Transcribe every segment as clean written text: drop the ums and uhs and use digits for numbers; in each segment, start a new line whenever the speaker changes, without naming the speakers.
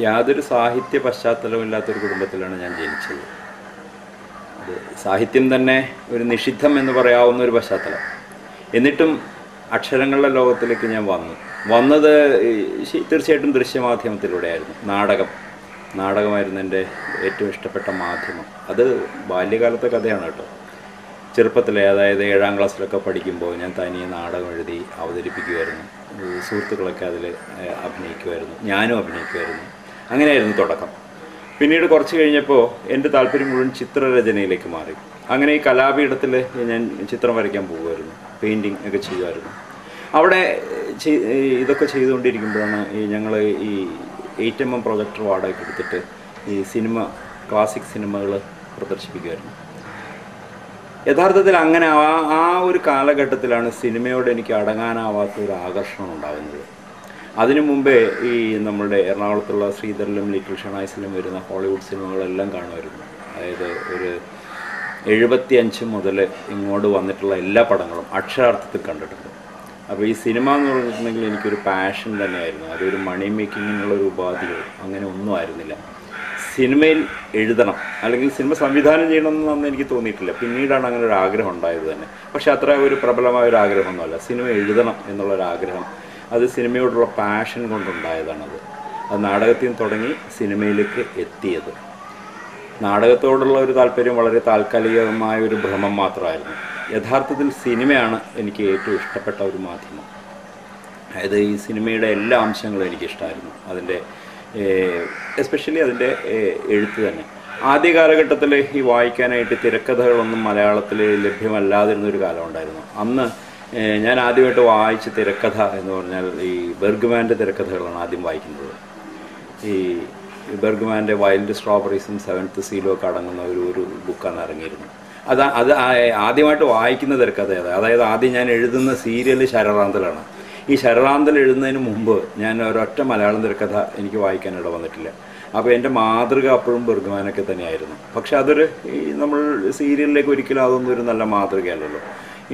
യാതൊരു സാഹിത്യ പശ്ചാത്തലമില്ലാത്തൊരു കുടുംബത്തിലാണ് ഞാൻ ജനിച്ചത്. അത് സാഹിത്യം തന്നെ ഒരു നിഷിദ്ധം എന്ന് പറയാവുന്ന ഒരു പശ്ചാത്തലം. എന്നിട്ടും അക്ഷരങ്ങളുടെ ലോകത്തിലേക്ക് ഞാൻ വന്നത് തീർച്ചയായിട്ടും ദൃശ്യമാധ്യമത്തിലൂടെയായിരുന്നു. നാടകമായിരുന്നു എൻ്റെ ഏറ്റവും ഇഷ്ടപ്പെട്ട മാധ്യമം. അത് ബാല്യകാലത്തെ കഥയാണ് കേട്ടോ. ചെറുപ്പത്തിലെ, അതായത് 7ാം ക്ലാസ്സിലൊക്കെ പഠിക്കുമ്പോൾ ഞാൻ തനിയെ നാടകം എഴുതി അവതരിപ്പിക്കുമായിരുന്നു. സുഹൃത്തുക്കളൊക്കെ അതിൽ അഭിനയിക്കുമായിരുന്നു, ഞാനും അഭിനയിക്കുമായിരുന്നു. അങ്ങനെയായിരുന്നു തുടക്കം. പിന്നീട് കുറച്ച് കഴിഞ്ഞപ്പോൾ എൻ്റെ താല്പര്യം മുഴുവൻ ചിത്രരചനയിലേക്ക് മാറി. അങ്ങനെ ഈ കലാപീഠത്തിൽ ഞാൻ ചിത്രം വരയ്ക്കാൻ പോകുമായിരുന്നു, പെയിൻറ്റിങ് ഒക്കെ ചെയ്യുമായിരുന്നു. അവിടെ ഇതൊക്കെ ചെയ്തുകൊണ്ടിരിക്കുമ്പോഴാണ് ഞങ്ങൾ ഈ 8mm പ്രൊജക്ടർ വാടകയ്ക്ക് എടുത്തിട്ട് ഈ ക്ലാസിക് സിനിമകൾ പ്രദർശിപ്പിക്കുമായിരുന്നു. യഥാർത്ഥത്തിൽ അങ്ങനെ ആ ഒരു കാലഘട്ടത്തിലാണ് സിനിമയോട് എനിക്ക് അടങ്ങാനാവാത്തൊരു ആകർഷണം ഉണ്ടാകുന്നത്. അതിനു മുമ്പേ ഈ നമ്മുടെ എറണാകുളത്തുള്ള ശ്രീധറിലും ലിറ്റിൽ ഷണൈസിലും വരുന്ന ഹോളിവുഡ് സിനിമകളെല്ലാം കാണുമായിരുന്നു. അതായത് ഒരു 75 മുതൽ ഇങ്ങോട്ട് വന്നിട്ടുള്ള എല്ലാ പടങ്ങളും അക്ഷരാർത്ഥത്തിൽ കണ്ടിട്ടുണ്ട്. അപ്പോൾ ഈ സിനിമ എന്ന് പറഞ്ഞിട്ടുണ്ടെങ്കിൽ എനിക്കൊരു പാഷൻ തന്നെയായിരുന്നു. അതൊരു മണി മേക്കിങ്ങിനുള്ളൊരു ഉപാധിയോ അങ്ങനെ ഒന്നും ആയിരുന്നില്ല. സിനിമയിൽ എഴുതണം അല്ലെങ്കിൽ സിനിമ സംവിധാനം ചെയ്യണമെന്ന് അന്ന് എനിക്ക് തോന്നിയിട്ടില്ല. പിന്നീടാണ് അങ്ങനെ ഒരു ആഗ്രഹം ഉണ്ടായത് തന്നെ. പക്ഷെ അത്ര ഒരു പ്രബലമായ ഒരു ആഗ്രഹമൊന്നുമല്ല. സിനിമ എഴുതണം എന്നുള്ളൊരാഗ്രഹം അത് സിനിമയോടുള്ള പാഷൻ കൊണ്ടുണ്ടായതാണത്. അത് നാടകത്തിൽ നിന്ന് തുടങ്ങി സിനിമയിലേക്ക് എത്തിയത്. നാടകത്തോടുള്ള ഒരു താല്പര്യം വളരെ താൽക്കാലികമായ ഒരു ഭ്രമം മാത്രമായിരുന്നു. യഥാർത്ഥത്തിൽ സിനിമയാണ് എനിക്ക് ഏറ്റവും ഇഷ്ടപ്പെട്ട ഒരു മാധ്യമം. അതായത് ഈ സിനിമയുടെ എല്ലാ അംശങ്ങളും എനിക്കിഷ്ടമായിരുന്നു. അതിൻ്റെ എസ്പെഷ്യലി അതിൻ്റെ എഴുത്ത് തന്നെ. ആദ്യ കാലഘട്ടത്തിൽ ഈ വായിക്കാനായിട്ട് തിരക്കഥകളൊന്നും മലയാളത്തിൽ ലഭ്യമല്ലാതിരുന്നൊരു കാലമുണ്ടായിരുന്നു. അന്ന് ഞാൻ ആദ്യമായിട്ട് വായിച്ച തിരക്കഥ എന്ന് പറഞ്ഞാൽ ഈ ബെർഗ്മാൻ്റെ തിരക്കഥകളാണ് ആദ്യം വായിക്കുന്നത്. ഈ ബെർഗ്മാൻ്റെ വൈൽഡ് സ്ട്രോബറീസും സെവൻത്ത് സീലും ഒക്കെ അടങ്ങുന്ന ഒരു ബുക്കാണ് ഇറങ്ങിയിരുന്നു. അത് ആദ്യമായിട്ട് വായിക്കുന്ന തിരക്കഥ അതായത് ആദ്യം ഞാൻ എഴുതുന്ന സീരിയൽ ശരറാന്തലാണ്. ഈ ശരറാന്തൽ എഴുതുന്നതിന് മുമ്പ് ഞാൻ ഒരൊറ്റ മലയാളം തിരക്കഥ എനിക്ക് വായിക്കാനിട വന്നിട്ടില്ല. അപ്പോൾ എൻ്റെ മാതൃക അപ്പോഴും ബെർഗ്മാനൊക്കെ തന്നെയായിരുന്നു. പക്ഷെ അതൊരു നമ്മൾ സീരിയലിലേക്ക് ഒരിക്കലും അതൊന്നും ഒരു നല്ല മാതൃകയല്ലല്ലോ.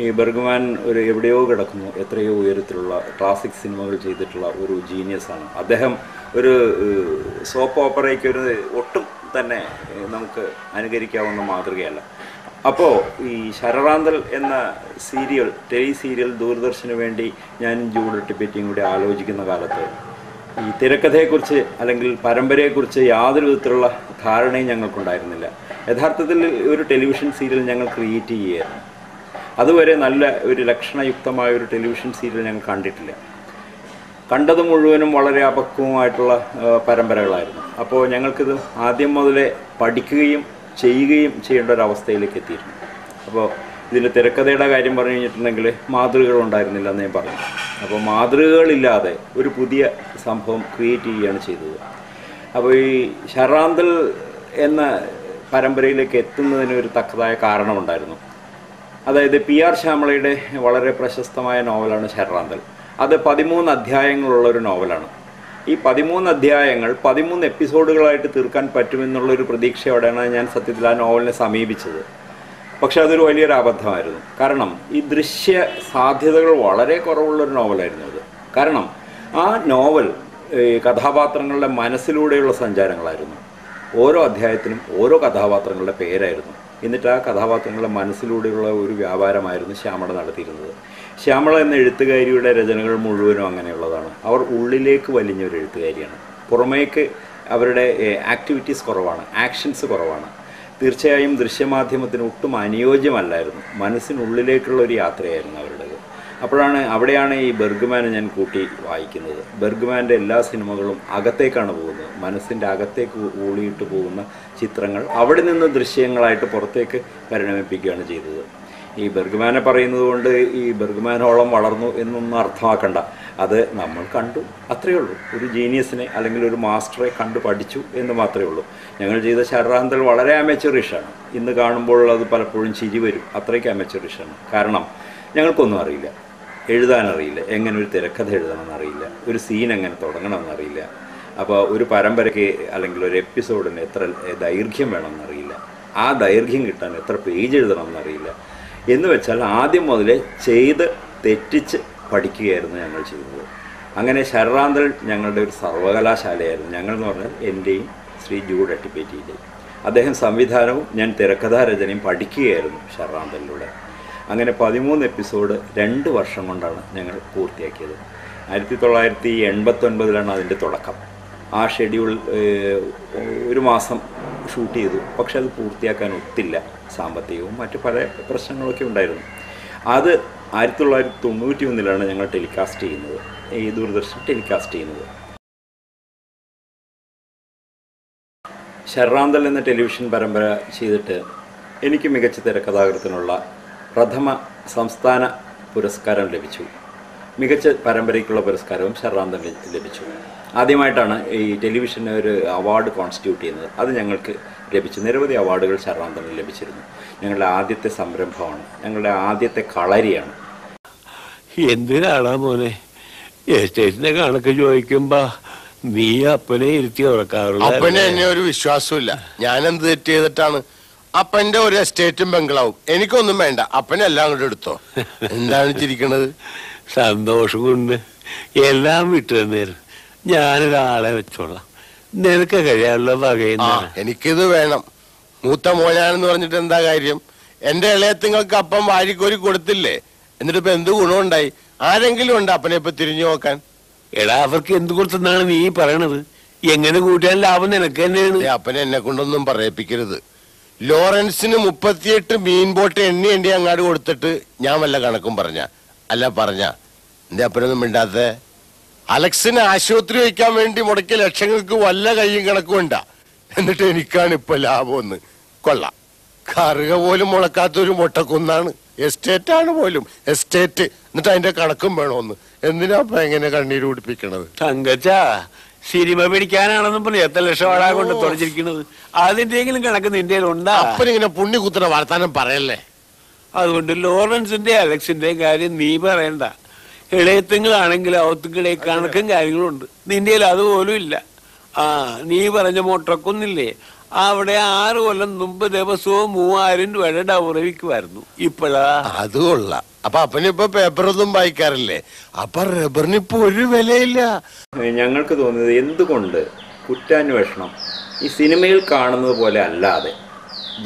ഈ ബെർഗ്മാൻ ഒരു എവിടെയോ കിടക്കുന്നു, എത്രയോ ഉയരത്തിലുള്ള ക്ലാസിക് സിനിമകൾ ചെയ്തിട്ടുള്ള ഒരു ജീനിയസാണ് അദ്ദേഹം. ഒരു സോപ്പ് ഓപ്പറയ്ക്ക് ഒരു ഒട്ടും തന്നെ നമുക്ക് അനുകരിക്കാവുന്ന മാതൃകയല്ല. അപ്പോൾ ഈ ശരറാന്തൽ എന്ന ടെലി സീരിയൽ ദൂരദർശന് വേണ്ടി ഞാനും ജൂഡട്ടിപ്പറ്റിയും കൂടി ആലോചിക്കുന്ന കാലത്ത് ഈ തിരക്കഥയെക്കുറിച്ച് അല്ലെങ്കിൽ പരമ്പരയെക്കുറിച്ച് യാതൊരു വിധത്തിലുള്ള ധാരണയും ഞങ്ങൾക്കുണ്ടായിരുന്നില്ല. യഥാർത്ഥത്തിൽ ഒരു ടെലിവിഷൻ സീരിയൽ ഞങ്ങൾ ക്രിയേറ്റ് ചെയ്യുകയായിരുന്നു. അതുവരെ നല്ല ഒരു ലക്ഷണയുക്തമായ ഒരു ടെലിവിഷൻ സീരിയൽ ഞങ്ങൾ കണ്ടിട്ടില്ല. കണ്ടത് മുഴുവനും വളരെ അപക്വമായിട്ടുള്ള പരമ്പരകളായിരുന്നു. അപ്പോൾ ഞങ്ങൾക്കിത് ആദ്യം മുതലേ പഠിക്കുകയും ചെയ്യുകയും ചെയ്യേണ്ട ഒരവസ്ഥയിലേക്ക് എത്തിയിരുന്നു. അപ്പോൾ ഇതിൻ്റെ തിരക്കഥയുടെ കാര്യം പറഞ്ഞു കഴിഞ്ഞിട്ടുണ്ടെങ്കിൽ മാതൃകകളുണ്ടായിരുന്നില്ല എന്ന് ഞാൻ പറഞ്ഞു. അപ്പോൾ മാതൃകകളില്ലാതെ ഒരു പുതിയ സംഭവം ക്രിയേറ്റ് ചെയ്യുകയാണ് ചെയ്തത്. അപ്പോൾ ഈ ശരറാന്തൽ എന്ന പരമ്പരയിലേക്ക് എത്തുന്നതിന് ഒരു തക്കതായ കാരണമുണ്ടായിരുന്നു. അതായത് PR ശ്യാമളയുടെ വളരെ പ്രശസ്തമായ നോവലാണ് ശരറാന്തൽ. അത് 13 അധ്യായങ്ങളുള്ളൊരു നോവലാണ്. ഈ 13 അധ്യായങ്ങൾ 13 എപ്പിസോഡുകളായിട്ട് തീർക്കാൻ പറ്റുമെന്നുള്ളൊരു പ്രതീക്ഷയോടെയാണ് ഞാൻ സത്യത്തിൽ ആ നോവലിനെ സമീപിച്ചത്. പക്ഷെ അതൊരു വലിയൊരു അബദ്ധമായിരുന്നു. കാരണം ഈ ദൃശ്യ സാധ്യതകൾ വളരെ കുറവുള്ളൊരു നോവലായിരുന്നു അത്. കാരണം ആ നോവൽ കഥാപാത്രങ്ങളുടെ മനസ്സിലൂടെയുള്ള സഞ്ചാരങ്ങളായിരുന്നു. ഓരോ അധ്യായത്തിനും ഓരോ കഥാപാത്രങ്ങളുടെ പേരായിരുന്നു. എന്നിട്ട് ആ കഥാപാത്രങ്ങളുടെ മനസ്സിലൂടെയുള്ള ഒരു വ്യാപാരമായിരുന്നു ശ്യാമള നടത്തിയിരുന്നത്. ശ്യാമള എന്ന എഴുത്തുകാരിയുടെ രചനകൾ മുഴുവനും അങ്ങനെയുള്ളതാണ്. അവർ ഉള്ളിലേക്ക് വലിഞ്ഞൊരു എഴുത്തുകാരിയാണ്. പുറമേക്ക് അവരുടെ ആക്ടിവിറ്റീസ് കുറവാണ്, ആക്ഷൻസ് കുറവാണ്. തീർച്ചയായും ദൃശ്യമാധ്യമത്തിന് ഒട്ടും അനുയോജ്യമല്ലായിരുന്നു. മനസ്സിനുള്ളിലേക്കുള്ള ഒരു യാത്രയായിരുന്നു അവരുടേത്. അവിടെയാണ് ഈ ബെർഗ്മാനെ ഞാൻ കൂട്ടി വായിക്കുന്നത്. ബെർഗ്മാൻ്റെ എല്ലാ സിനിമകളും അകത്തേക്കാണ് പോകുന്നത്. മനസ്സിൻ്റെ അകത്തേക്ക് ഊളിയിട്ട് പോകുന്ന ചിത്രങ്ങൾ അവിടെ നിന്ന് ദൃശ്യങ്ങളായിട്ട് പുറത്തേക്ക് പരിണമിപ്പിക്കുകയാണ് ചെയ്തത്. ഈ ബെർഗ്മാനെ പറയുന്നത് കൊണ്ട് ഈ ബെർഗ്മാനോളം വളർന്നു എന്നൊന്നും അർത്ഥമാക്കണ്ട. അത് നമ്മൾ കണ്ടു, അത്രയേ ഉള്ളൂ. ഒരു ജീനിയസിനെ അല്ലെങ്കിൽ ഒരു മാസ്റ്ററെ കണ്ടു പഠിച്ചു എന്ന് മാത്രമേ ഉള്ളൂ. ഞങ്ങൾ ചെയ്ത ശരറാന്തൽ വളരെ അമേച്ചറിഷാണ്. ഇന്ന് കാണുമ്പോൾ അത് പലപ്പോഴും ചിരി വരും. അത്രയ്ക്ക് അമേച്ചറിഷാണ്. കാരണം ഞങ്ങൾക്കൊന്നും അറിയില്ല, എഴുതാനറിയില്ല, എങ്ങനെ ഒരു തിരക്കഥ എഴുതണമെന്നറിയില്ല, ഒരു സീൻ എങ്ങനെ തുടങ്ങണമെന്നറിയില്ല. അപ്പോൾ ഒരു പരമ്പരയ്ക്ക് അല്ലെങ്കിൽ ഒരു എപ്പിസോഡിന് എത്ര ദൈർഘ്യം വേണമെന്നറിയില്ല, ആ ദൈർഘ്യം കിട്ടാൻ എത്ര പേജ് എഴുതണമെന്നറിയില്ല. എന്ന് വെച്ചാൽ ആദ്യം മുതലേ ചെയ്ത് തെറ്റിച്ച് പഠിക്കുകയായിരുന്നു ഞങ്ങൾ ചെയ്തത്. അങ്ങനെ ശരറാന്തൽ ഞങ്ങളുടെ ഒരു സർവകലാശാലയായിരുന്നു. ഞങ്ങൾ എന്ന് പറഞ്ഞാൽ എൻ്റെയും ശ്രീ ജൂഡ് അട്ടിപ്പേറ്റിയുടെയും. അദ്ദേഹം സംവിധാനവും ഞാൻ തിരക്കഥാരചനയും പഠിക്കുകയായിരുന്നു ശരറാന്തലിലൂടെ. അങ്ങനെ 13 എപ്പിസോഡ് 2 വർഷം കൊണ്ടാണ് ഞങ്ങൾ പൂർത്തിയാക്കിയത്. 1989 അതിൻ്റെ തുടക്കം. ആ ഷെഡ്യൂൾ 1 മാസം ഷൂട്ട് ചെയ്തു. പക്ഷെ അത് പൂർത്തിയാക്കാൻ ഒത്തില്ല. സാമ്പത്തികവും മറ്റു പല പ്രശ്നങ്ങളൊക്കെ ഉണ്ടായിരുന്നു. അത് 1991 ഞങ്ങൾ ടെലികാസ്റ്റ് ചെയ്യുന്നത്, ഈ ദൂരദർശൻ ടെലികാസ്റ്റ് ചെയ്യുന്നത്. ശരറാന്തൽ എന്ന ടെലിവിഷൻ പരമ്പര ചെയ്തിട്ട് എനിക്ക് മികച്ച തിരക്കഥാകൃത്തിനുള്ള പ്രഥമ സംസ്ഥാന പുരസ്കാരം ലഭിച്ചു. മികച്ച പരമ്പരയ്ക്കുള്ള പുരസ്കാരവും ശരറാന്തൽ ലഭിച്ചു. ആദ്യമായിട്ടാണ് ഈ ടെലിവിഷന് ഒരു അവാർഡ് കോൺസ്റ്റിറ്റ്യൂട്ട് ചെയ്യുന്നത്. അത് ഞങ്ങൾക്ക് ലഭിച്ചു. നിരവധി അവാർഡുകൾ ശരറാന്തലിന് ലഭിച്ചിരുന്നു. ഞങ്ങളുടെ ആദ്യത്തെ സംരംഭമാണ്, ഞങ്ങളുടെ ആദ്യത്തെ കളരിയാണ്.
എന്തിനാണാ മോനെ എസ്റ്റേറ്റിന്റെ കണക്ക് ചോദിക്കുമ്പോ നീ അപ്പനെ ഇരുത്തി ഉറക്കാറുള്ള?
അപ്പനെ എന്നെ ഒരു വിശ്വാസമില്ല. ഞാൻ എന്ത് തെറ്റ് ചെയ്തിട്ടാണ്? അപ്പന്റെ ഒരു എസ്റ്റേറ്റും ബംഗ്ലാവും എനിക്കൊന്നും വേണ്ട. അപ്പനെല്ലാം കൂടെ എടുത്തോ. എന്താണ് ചിരിക്കണത്?
സന്തോഷം കൊണ്ട് എല്ലാം വിട്ടു തന്നേരും. ഞാനൊരാളെ വെച്ചോളാം. നിനക്ക് കഴിയാനുള്ള വകയുന്ന.
എനിക്കിത് വേണം. മൂത്ത മോനാണെന്ന് പറഞ്ഞിട്ട് എന്താ കാര്യം? എന്റെ ഇളയത്തുങ്ങൾക്ക് അപ്പം വാരിക്കോരി കൊടുത്തില്ലേ? എന്നിട്ട് ഇപ്പൊ എന്ത് ഗുണമുണ്ടായി? ആരെങ്കിലും ഉണ്ട് അപ്പനെ ഇപ്പൊ തിരിഞ്ഞു നോക്കാൻ?
എടാ, അവർക്ക് എന്ത് കൊടുത്തെന്നാണ് നീ പറയണത്? എങ്ങനെ കൂട്ടിയാൽ ലാഭം നിനക്ക് തന്നെയാണ്.
അപ്പനെ എന്നെ കൊണ്ടൊന്നും പറയിപ്പിക്കരുത്. ലോറൻസിന് 38 മീൻ ബോട്ട് എണ്ണി അങ്ങാട് കൊടുത്തിട്ട് ഞാൻ വല്ല കണക്കും പറഞ്ഞ എന്റെ അപ്പനൊന്നും മിണ്ടാത്ത? അലക്സിന് ആശുപത്രി വയ്ക്കാൻ വേണ്ടി മുടക്കിയ ലക്ഷങ്ങൾക്ക് വല്ല കയ്യും കണക്കും ഉണ്ടാ? എന്നിട്ട് എനിക്കാണ് ഇപ്പൊ ലാഭമെന്ന്. കൊള്ളാം. കറുക പോലും മുളക്കാത്തൊരു മുട്ടക്കുന്നാണ്. എസ്റ്റേറ്റാണ് പോലും എസ്റ്റേറ്റ്. എന്നിട്ട് അതിന്റെ കണക്കും വേണോന്ന്. എന്തിനാ അപ്പൊ എങ്ങനെ കണ്ണീര് കുടിപ്പിക്കണത്?
തങ്കച്ചാ, സിനിമ പിടിക്കാനാണെന്നും പറഞ്ഞ് എത്ര ലക്ഷം ആളാ കൊണ്ട് തുറച്ചിരിക്കുന്നത്. അതിന്റെങ്കിലും കണക്ക് നിന്റെ ഉണ്ടാ?
അപ്പനിങ്ങനെ പുണ്യ കുത്തുന്ന വർത്താനം പറയല്ലേ.
അതുകൊണ്ട് ലോറൻസിന്റെ അലക്സിന്റെയും കാര്യം നീ പറയണ്ട. ഇളയത്തുങ്ങളാണെങ്കിൽ അവത്തുക്കളെ കണക്കും കാര്യങ്ങളും ഉണ്ട്. നിന്റെ അതുപോലും ഇല്ല. നീ പറഞ്ഞ മൊട്ടക്കൊന്നില്ലേ, അവിടെ 6 കൊല്ലം മുമ്പ് ദിവസവും 3000 രൂപയുടെ ഡൗറി വിൽക്കുമായിരുന്നു. ഇപ്പഴാ
അത് കൊള്ളാം. അപ്പൊ അപ്പനിപ്പോ പേപ്പറൊന്നും വായിക്കാറില്ലേ? അപ്പൊ റബ്ബറിനിപ്പോ ഒരു വിലയില്ല.
ഞങ്ങൾക്ക് തോന്നിയത് എന്തുകൊണ്ട് കുറ്റാന്വേഷണം ഈ സിനിമയിൽ കാണുന്നത് പോലെ അല്ലാതെ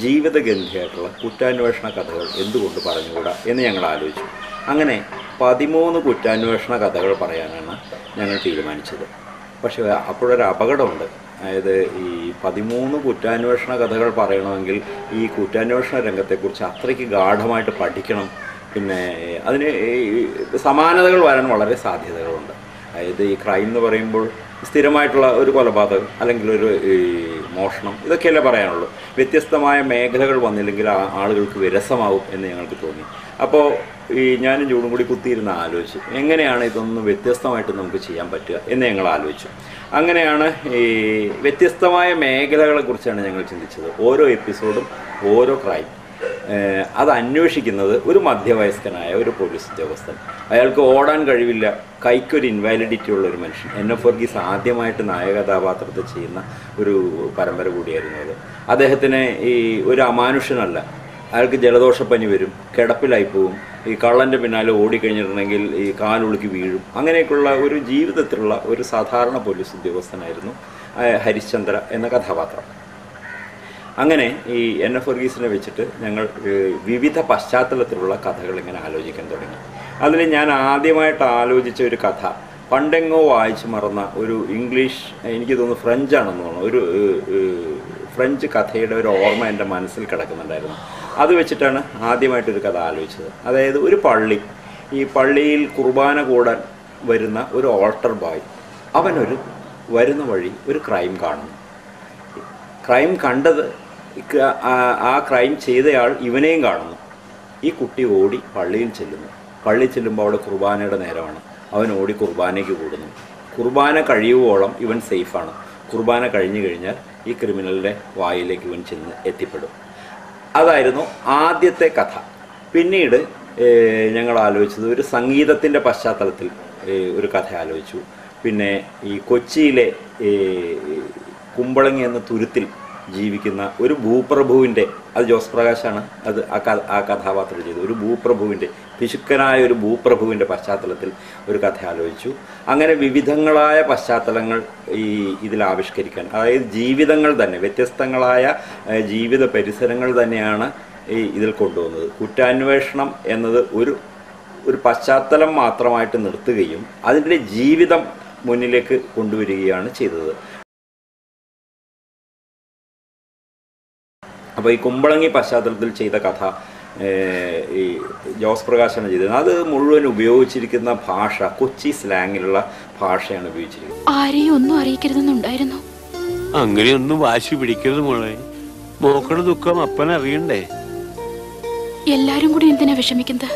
ജീവിതഗന്ധിയായിട്ടുള്ള കുറ്റാന്വേഷണ കഥകൾ എന്തുകൊണ്ട് പറഞ്ഞുകൂടാ എന്ന് ഞങ്ങൾ ആലോചിച്ചു. അങ്ങനെ 13 കുറ്റാന്വേഷണ കഥകൾ പറയാനാണ് ഞങ്ങൾ തീരുമാനിച്ചത്. പക്ഷേ അപ്പോഴൊരു അപകടമുണ്ട്. അതായത് ഈ 13 കുറ്റാന്വേഷണ കഥകൾ പറയണമെങ്കിൽ ഈ കുറ്റാന്വേഷണ രംഗത്തെക്കുറിച്ച് അത്രയ്ക്ക് ഗാഢമായിട്ട് പഠിക്കണം. പിന്നെ അതിന് സമാനതകൾ വരാൻ വളരെ സാധ്യതകളുണ്ട്. അതായത് ഈ ക്രൈം എന്ന് പറയുമ്പോൾ സ്ഥിരമായിട്ടുള്ള ഒരു കൊലപാതകം അല്ലെങ്കിൽ ഒരു മോഷണം, ഇതൊക്കെയല്ലേ പറയാനുള്ളൂ. വ്യത്യസ്തമായ മേഖലകൾ വന്നില്ലെങ്കിൽ ആളുകൾക്ക് വിരസമാവും എന്ന് ഞങ്ങൾക്ക് തോന്നി. അപ്പോൾ ഞാനും ജൂഡും കൂടി കുത്തിയിരുന്ന് ആലോചിച്ചു എങ്ങനെയാണ് ഇതൊന്ന് വ്യത്യസ്തമായിട്ട് നമുക്ക് ചെയ്യാൻ പറ്റുക എന്ന് ഞങ്ങൾ ആലോചിച്ചു. അങ്ങനെയാണ് ഈ വ്യത്യസ്തമായ മേഖലകളെക്കുറിച്ചാണ് ഞങ്ങൾ ചിന്തിച്ചത്. ഓരോ എപ്പിസോഡും ഓരോ ക്രൈം അത് അന്വേഷിക്കുന്നത് ഒരു മധ്യവയസ്കനായ ഒരു പോലീസ് ഉദ്യോഗസ്ഥൻ. അയാൾക്ക് ഓടാൻ കഴിവില്ല, കൈക്കൊരു ഇൻവാലിഡിറ്റി ഉള്ള ഒരു മനുഷ്യൻ. എൻ.എഫ്. വർഗീസ് ആദ്യമായിട്ട് നായകഥാപാത്രത്തെ ചെയ്യുന്ന ഒരു പരമ്പര കൂടിയായിരുന്നു അത്. അദ്ദേഹത്തിന് ഈ ഒരു അമാനുഷ്യനല്ല. അയാൾക്ക് ജലദോഷപ്പനി വരും, കിടപ്പിലായി പോവും, ഈ കള്ളൻ്റെ പിന്നാലെ ഓടിക്കഴിഞ്ഞിട്ടുണ്ടെങ്കിൽ ഈ കാലുളുക്കി വീഴും. അങ്ങനെയൊക്കെയുള്ള ഒരു ജീവിതത്തിലുള്ള ഒരു സാധാരണ പോലീസ് ഉദ്യോഗസ്ഥനായിരുന്നു ഹരിശ്ചന്ദ്ര എന്ന കഥാപാത്രം. അങ്ങനെ ഈ എൻ.എഫ്. വർഗീസിനെ വെച്ചിട്ട് ഞങ്ങൾ വിവിധ പശ്ചാത്തലത്തിലുള്ള കഥകൾ ഇങ്ങനെ ആലോചിക്കാൻ തുടങ്ങി. അതിൽ ഞാൻ ആദ്യമായിട്ട് ആലോചിച്ച ഒരു കഥ പണ്ടെങ്ങോ വായിച്ചു മറന്ന ഒരു ഇംഗ്ലീഷ്, എനിക്ക് തോന്നുന്നു ഫ്രഞ്ചാണെന്ന് തോന്നുന്നു, ഒരു ഫ്രഞ്ച് കഥയുടെ ഒരു ഓർമ്മ എൻ്റെ മനസ്സിൽ കിടക്കുന്നുണ്ടായിരുന്നു. അത് വെച്ചിട്ടാണ് ആദ്യമായിട്ടൊരു കഥ ആലോചിച്ചത്. അതായത് ഒരു പള്ളി, ഈ പള്ളിയിൽ കുർബാന കൂടാൻ വരുന്ന ഒരു ഓൾട്ടർ ബോയ്, അവനൊരു വരുന്ന വഴി ഒരു ക്രൈം കാണുന്നു. ക്രൈം കണ്ടത്, ആ ക്രൈം ചെയ്തയാൾ ഇവനെയും കാണുന്നു. ഈ കുട്ടി ഓടി പള്ളിയിൽ ചെല്ലുന്നു. പള്ളിയിൽ ചെല്ലുമ്പോൾ അവിടെ കുർബാനയുടെ നേരമാണ്. അവൻ ഓടി കുർബാനയ്ക്ക് കൂടുന്നു. കുർബാന കഴിയുവോളം ഇവൻ സേഫാണ്. കുർബാന കഴിഞ്ഞു കഴിഞ്ഞാൽ ഈ ക്രിമിനലിൻ്റെ വായിലേക്ക് ഇവൻ ചെന്ന് എത്തിപ്പെടും. അതായിരുന്നു ആദ്യത്തെ കഥ. പിന്നീട് ഞങ്ങൾ ആലോചിച്ചത് ഒരു സംഗീതത്തിൻ്റെ പശ്ചാത്തലത്തിൽ ഒരു കഥ ആലോചിച്ചു. പിന്നെ ഈ കൊച്ചിയിലെ കുമ്പളങ്ങി എന്ന തുരുത്തിൽ ജീവിക്കുന്ന ഒരു ഭൂപ്രഭുവിൻ്റെ, അത് ജോസ് പ്രകാശാണ് അത് ആ കഥാപാത്രം ചെയ്തത്, ഒരു ഭൂപ്രഭുവിൻ്റെ, പിശുക്കനായ ഒരു ഭൂപ്രഭുവിൻ്റെ പശ്ചാത്തലത്തിൽ ഒരു കഥ ആലോചിച്ചു. അങ്ങനെ വിവിധങ്ങളായ പശ്ചാത്തലങ്ങൾ ഇതിൽ ആവിഷ്കരിക്കാൻ, അതായത് ജീവിതങ്ങൾ തന്നെ, വ്യത്യസ്തങ്ങളായ ജീവിത പരിസരങ്ങൾ തന്നെയാണ് ഇതിൽ കൊണ്ടുവന്നത്. കുറ്റാന്വേഷണം എന്നത് ഒരു പശ്ചാത്തലം മാത്രമായിട്ട് നിർത്തുകയും അതിൻ്റെ ജീവിതം മുന്നിലേക്ക് കൊണ്ടുവരികയാണ് ചെയ്തത്. അപ്പോൾ ഈ കുമ്പളങ്ങി പശ്ചാത്തലത്തിൽ ചെയ്ത കഥ ഈ ജോസ് പ്രകാശാണ് ചെയ്തത്. അത് മുഴുവൻ ഉപയോഗിച്ചിരിക്കുന്ന ഭാഷ കൊച്ചി സ്ലാങ്ങിലുള്ള ഭാഷയാണ് ഉപയോഗിച്ചിരിക്കുന്നത്.
ആരെയും ഒന്നും അറിയിക്കരുതെന്നുണ്ടായിരുന്നു.
അങ്ങനെയൊന്നും വാശി പിടിക്കരുത് മോളെ. മോക്കടെ ദുഃഖം അപ്പനറിയണ്ടേ?
എല്ലാരും കൂടി എന്തിനാ വിഷമിക്കുന്നത്?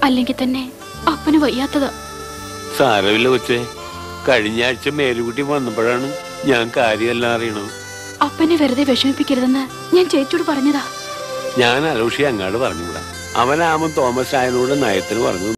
അല്ലെങ്കിൽ തന്നെ അപ്പന് വയ്യാത്തതാ.
സാരമില്ല കൊച്ചേ, കഴിഞ്ഞ ആഴ്ച മേലുകുട്ടി വന്നപ്പോഴാണ് ഞാൻ കാര്യമെല്ലാം അറിയണത്.
അപ്പനെ വെറുതെ വിഷമിപ്പിക്കരുതെന്ന് ഞാൻ ചേച്ചിയോട് പറഞ്ഞതാ.
ഞാൻ അലോഷി അങ്ങാട് പറഞ്ഞുകൂടാ. അവനാമൻ തോമസ് ആയനോട് നയത്തിന് പറഞ്ഞു.